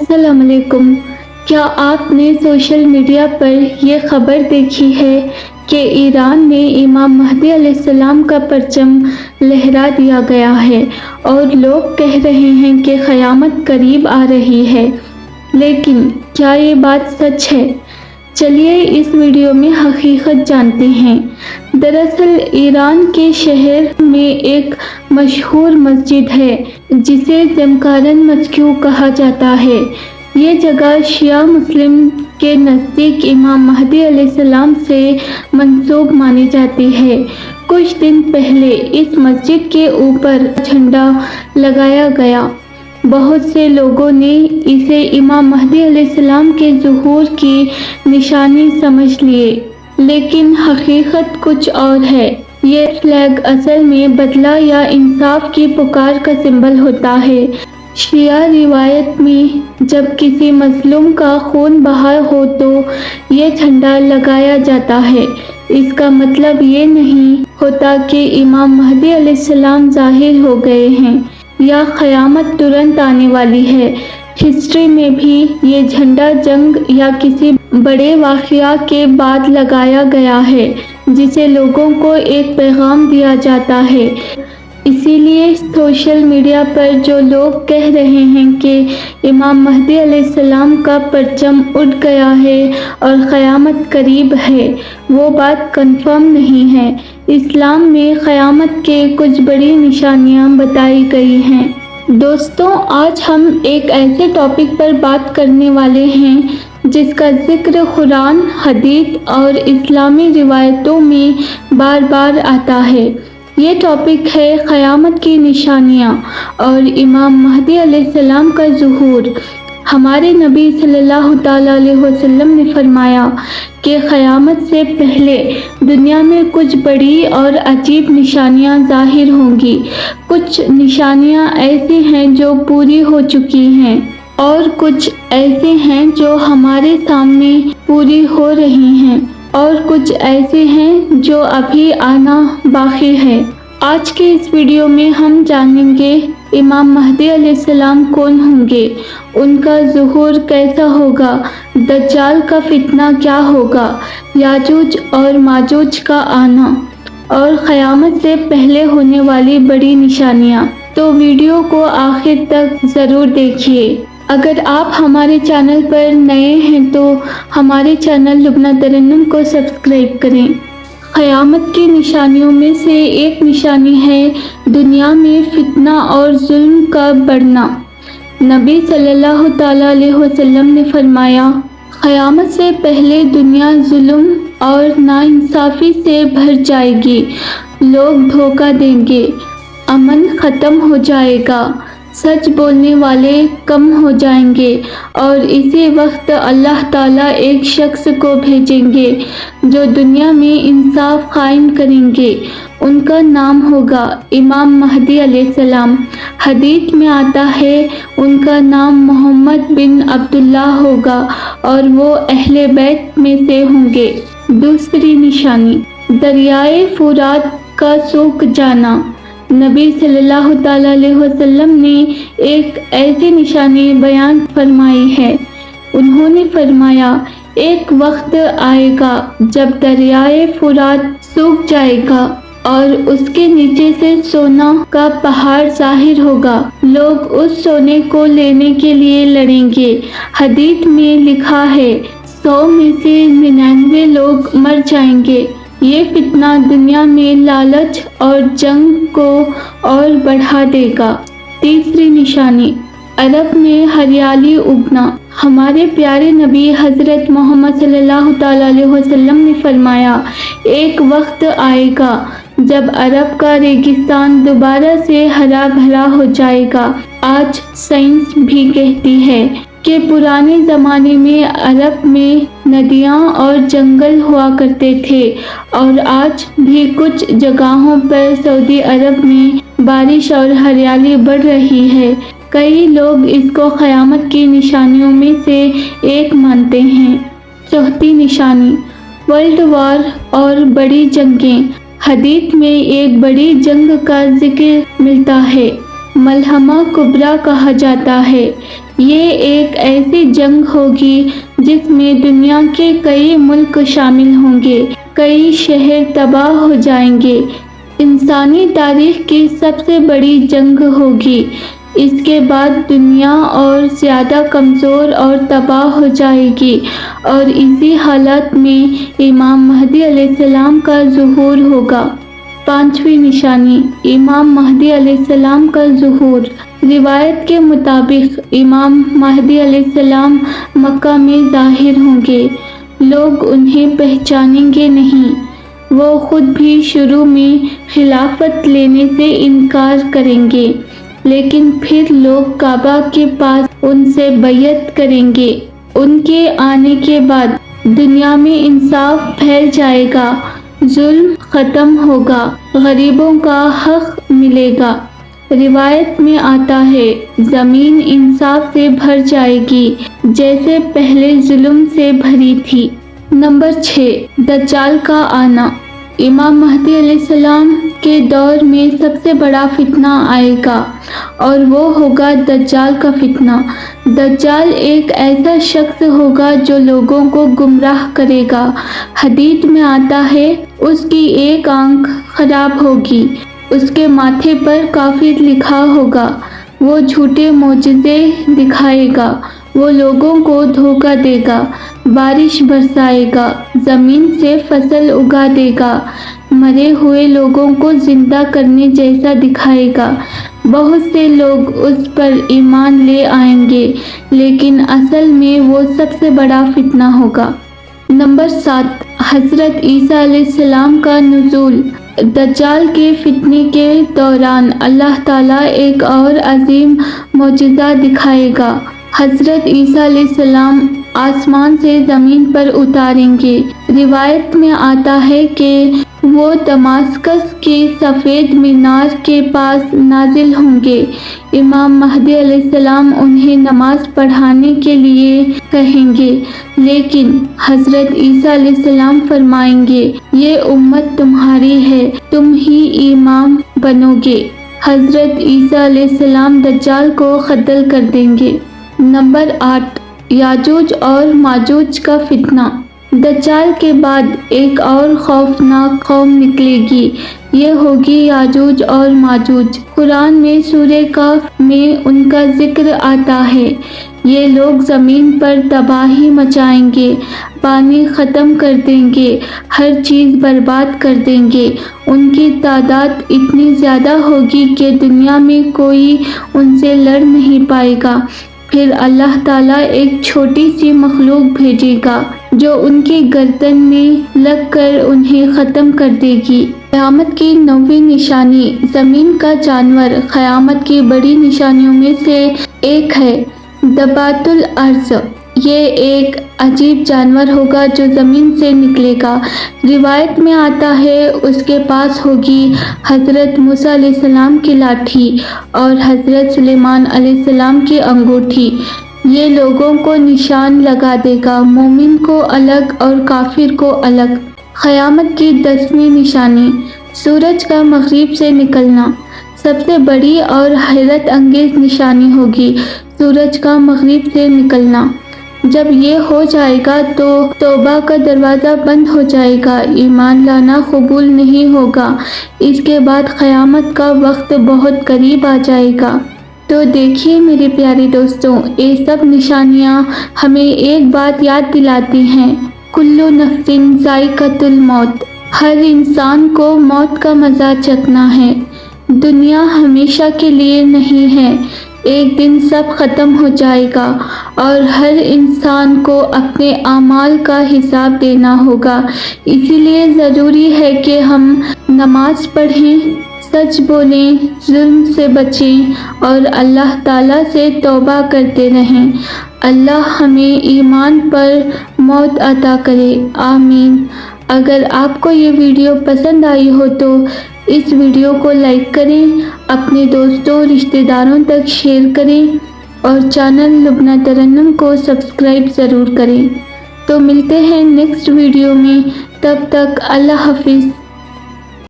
अस्सलाम वालेकुम। क्या आपने सोशल मीडिया पर ये खबर देखी है कि ईरान में इमाम महदी अलैहिस्सलाम का परचम लहरा दिया गया है और लोग कह रहे हैं कि क़यामत करीब आ रही है, लेकिन क्या ये बात सच है? चलिए इस वीडियो में हकीकत जानते हैं। दरअसल ईरान के शहर में एक मशहूर मस्जिद है जिसे जमकारन मस्जिद कहा जाता है। ये जगह शिया मुस्लिम के नज़दीक इमाम महदी अलैहिस्सलाम से मंसूब मानी जाती है। कुछ दिन पहले इस मस्जिद के ऊपर झंडा लगाया गया। बहुत से लोगों ने इसे इमाम महदी अलैहिस्सलाम के ज़ुहूर की निशानी समझ लिए, लेकिन हकीकत कुछ और है। ये फ्लैग असल में बदला या इंसाफ की पुकार का सिंबल होता है। शिया रिवायत में जब किसी मजलूम का खून बहा हो तो ये झंडा लगाया जाता है। इसका मतलब ये नहीं होता कि इमाम महदी अलैहिस्सलाम ज़ाहिर हो गए हैं या क़यामत तुरंत आने वाली है। हिस्ट्री में भी ये झंडा जंग या किसी बड़े वाक़या के बाद लगाया गया है, जिसे लोगों को एक पैगाम दिया जाता है। इसीलिए सोशल मीडिया पर जो लोग कह रहे हैं कि इमाम महदी अलैहिस्सलाम का परचम उड़ गया है और क़यामत करीब है, वो बात कंफर्म नहीं है। इस्लाम में क़यामत के कुछ बड़ी निशानियां बताई गई हैं। दोस्तों, आज हम एक ऐसे टॉपिक पर बात करने वाले हैं जिसका जिक्र कुरान, हदीस और इस्लामी रिवायतों में बार बार आता है। ये टॉपिक है क़यामत की निशानियाँ और इमाम महदी अलैहिस्सलाम का ज़ुहूर। हमारे नबी सल्लल्लाहु तआला अलैहि वसल्लम ने फरमाया कि क़यामत से पहले दुनिया में कुछ बड़ी और अजीब निशानियाँ ज़ाहिर होंगी। कुछ निशानियाँ ऐसी हैं जो पूरी हो चुकी हैं और कुछ ऐसे हैं जो हमारे सामने पूरी हो रही हैं और कुछ ऐसे हैं जो अभी आना बाकी है। आज के इस वीडियो में हम जानेंगे इमाम महदी अलैहिस्सलाम कौन होंगे, उनका ज़ुहूर कैसा होगा, दज्जाल का फितना क्या होगा, याजूज और माजूज का आना और क़यामत से पहले होने वाली बड़ी निशानियाँ। तो वीडियो को आखिर तक ज़रूर देखिए। अगर आप हमारे चैनल पर नए हैं तो हमारे चैनल लुब्ना तरन्नुम को सब्सक्राइब करें। क़यामत की निशानियों में से एक निशानी है दुनिया में फितना और जुल्म का बढ़ना। नबी सल्लल्लाहु तआला अलैहि वसल्लम ने फरमाया, क़यामत से पहले दुनिया जुल्म और नाइंसाफ़ी से भर जाएगी। लोग धोखा देंगे, अमन ख़त्म हो जाएगा, सच बोलने वाले कम हो जाएंगे और इसी वक्त अल्लाह ताला एक शख्स को भेजेंगे जो दुनिया में इंसाफ कायम करेंगे। उनका नाम होगा इमाम महदी अलैहिस्सलाम। हदीस में आता है उनका नाम मोहम्मद बिन अब्दुल्लाह होगा और वो अहले बैत में से होंगे। दूसरी निशानी, दरियाए फुरात का सूख जाना। नबी सल्लल्लाहु तआला अलैहि वसल्लम ने एक ऐसी निशानी बयान फरमाई है। उन्होंने फरमाया, एक वक्त आएगा जब दरियाए फुरात सूख जाएगा और उसके नीचे से सोना का पहाड़ ज़ाहिर होगा। लोग उस सोने को लेने के लिए लड़ेंगे। हदीस में लिखा है 100 में से 99 लोग मर जाएंगे। ये फितना दुनिया में लालच और जंग को और बढ़ा देगा। तीसरी निशानी, अरब में हरियाली उगना। हमारे प्यारे नबी हज़रत मोहम्मद सल्लल्लाहु तआला अलैहि वसल्लम ने फरमाया, एक वक्त आएगा जब अरब का रेगिस्तान दोबारा से हरा भरा हो जाएगा। आज साइंस भी कहती है कि पुराने ज़माने में अरब में नदियाँ और जंगल हुआ करते थे और आज भी कुछ जगहों पर सऊदी अरब में बारिश और हरियाली बढ़ रही है। कई लोग इसको क़यामत की निशानियों में से एक मानते हैं। चौथी निशानी, वर्ल्ड वॉर और बड़ी जंगें। हदीस में एक बड़ी जंग का जिक्र मिलता है, मलहमा कुबरा कहा जाता है। یہ ایک ایسی جنگ ہوگی جس میں دنیا کے کئی ملک شامل ہوں گے، کئی شہر تباہ ہو جائیں گے۔ انسانی تاریخ کی سب سے بڑی جنگ ہوگی۔ اس کے بعد دنیا اور زیادہ کمزور اور تباہ ہو جائے گی، اور اسی حالت میں امام مہدی علیہ السلام کا ظہور ہوگا۔ پانچویں نشانی، امام مہدی علیہ السلام کا ظہور۔ روایت کے مطابق امام مہدی علیہ السلام مکہ میں ظاہر ہوں گے۔ لوگ انہیں پہچانیں گے نہیں۔ وہ خود بھی شروع میں خلافت لینے سے انکار کریں گے، لیکن پھر لوگ کعبہ کے پاس ان سے بیعت کریں گے۔ ان کے آنے کے بعد دنیا میں انصاف پھیل جائے گا، ظلم ختم ہوگا، غریبوں کا حق ملے گا۔ روایت میں آتا ہے، زمین انصاف سے بھر جائے گی جیسے پہلے ظلم سے بھری تھی۔ نمبر 6، دجال کا آنا۔ امام مہدی علیہ السلام کے دور میں سب سے بڑا فتنہ آئے گا، اور وہ ہوگا دجال کا فتنہ۔ دجال ایک ایسا شخص ہوگا جو لوگوں کو گمراہ کرے گا۔ حدیث میں آتا ہے، اس کی ایک آنکھ خراب ہوگی، اس کے ماتھے پر کافر لکھا ہوگا، وہ جھوٹے معجزے دکھائے گا، وہ لوگوں کو دھوکہ دے گا، بارش برسائے گا، زمین سے فصل اگا دے گا، مرے ہوئے لوگوں کو زندہ کرنے جیسا دکھائے گا۔ بہت سے لوگ اس پر ایمان لے آئیں گے، لیکن اصل میں وہ سب سے بڑا فتنہ ہوگا۔ نمبر 7، حضرت عیسیٰ علیہ السلام کا نزول۔ دجال کے فتنے کے دوران اللہ تعالیٰ ایک اور عظیم معجزہ دکھائے گا۔ حضرت عیسیٰ علیہ السلام آسمان سے زمین پر اتاریں گے۔ روایت میں آتا ہے کہ وہ دماسکس کے سفید مینار کے پاس نازل ہوں گے۔ امام مہدی علیہ السلام انہیں نماز پڑھانے کے لیے کہیں گے، لیکن حضرت عیسیٰ علیہ السلام فرمائیں گے، یہ امت تمہاری ہے، تم ہی امام بنو گے۔ حضرت عیسیٰ علیہ السلام دجال کو قتل کر دیں گے۔ نمبر 8، یاجوج اور ماجوج کا فتنہ۔ دجال کے بعد ایک اور خوفناک قوم نکلے گی، یہ ہوگی یاجوج اور ماجوج۔ قرآن میں سورہ کہف میں ان کا ذکر آتا ہے۔ یہ لوگ زمین پر تباہی مچائیں گے، پانی ختم کر دیں گے، ہر چیز برباد کر دیں گے۔ ان کی تعداد اتنی زیادہ ہوگی کہ دنیا میں کوئی ان سے لڑ نہیں پائے گا۔ پھر اللہ تعالیٰ ایک چھوٹی سی مخلوق بھیجے گا جو ان کی گردن میں لگ کر انہیں ختم کر دے گی۔ قیامت کی 9ویں نشانی، زمین کا جانور۔ قیامت کی بڑی نشانیوں میں سے ایک ہے دبات الارض۔ یہ ایک عجیب جانور ہوگا جو زمین سے نکلے گا۔ روایت میں آتا ہے، اس کے پاس ہوگی حضرت موسیٰ علیہ السلام کی لاٹھی اور حضرت سلیمان علیہ السلام کی انگوٹھی۔ یہ لوگوں کو نشان لگا دے گا، مومن کو الگ اور کافر کو الگ۔ قیامت کی 10ویں نشانی، سورج کا مغرب سے نکلنا۔ سب سے بڑی اور حیرت انگیز نشانی ہوگی سورج کا مغرب سے نکلنا۔ جب یہ ہو جائے گا تو توبہ کا دروازہ بند ہو جائے گا، ایمان لانا قبول نہیں ہوگا۔ اس کے بعد قیامت کا وقت بہت قریب آ جائے گا۔ تو دیکھیے میرے پیارے دوستوں، یہ سب نشانیاں ہمیں ایک بات یاد دلاتی ہیں، کل نفس ذائقۃ الموت۔ ہر انسان کو موت کا مزہ چکھنا ہے۔ دنیا ہمیشہ کے لیے نہیں ہے، ایک دن سب ختم ہو جائے گا، اور ہر انسان کو اپنے اعمال کا حساب دینا ہوگا۔ اسی لیے ضروری ہے کہ ہم نماز پڑھیں، سچ بولیں، ظلم سے بچیں، اور اللہ تعالیٰ سے توبہ کرتے رہیں۔ اللہ ہمیں ایمان پر موت عطا کرے، آمین۔ اگر آپ کو یہ ویڈیو پسند آئی ہو تو اس ویڈیو کو لائک کریں، اپنے دوستوں رشتہ داروں تک شیئر کریں، اور چینل لبنہ ترنم کو سبسکرائب ضرور کریں۔ تو ملتے ہیں نیکسٹ ویڈیو میں، تب تک اللہ حافظ۔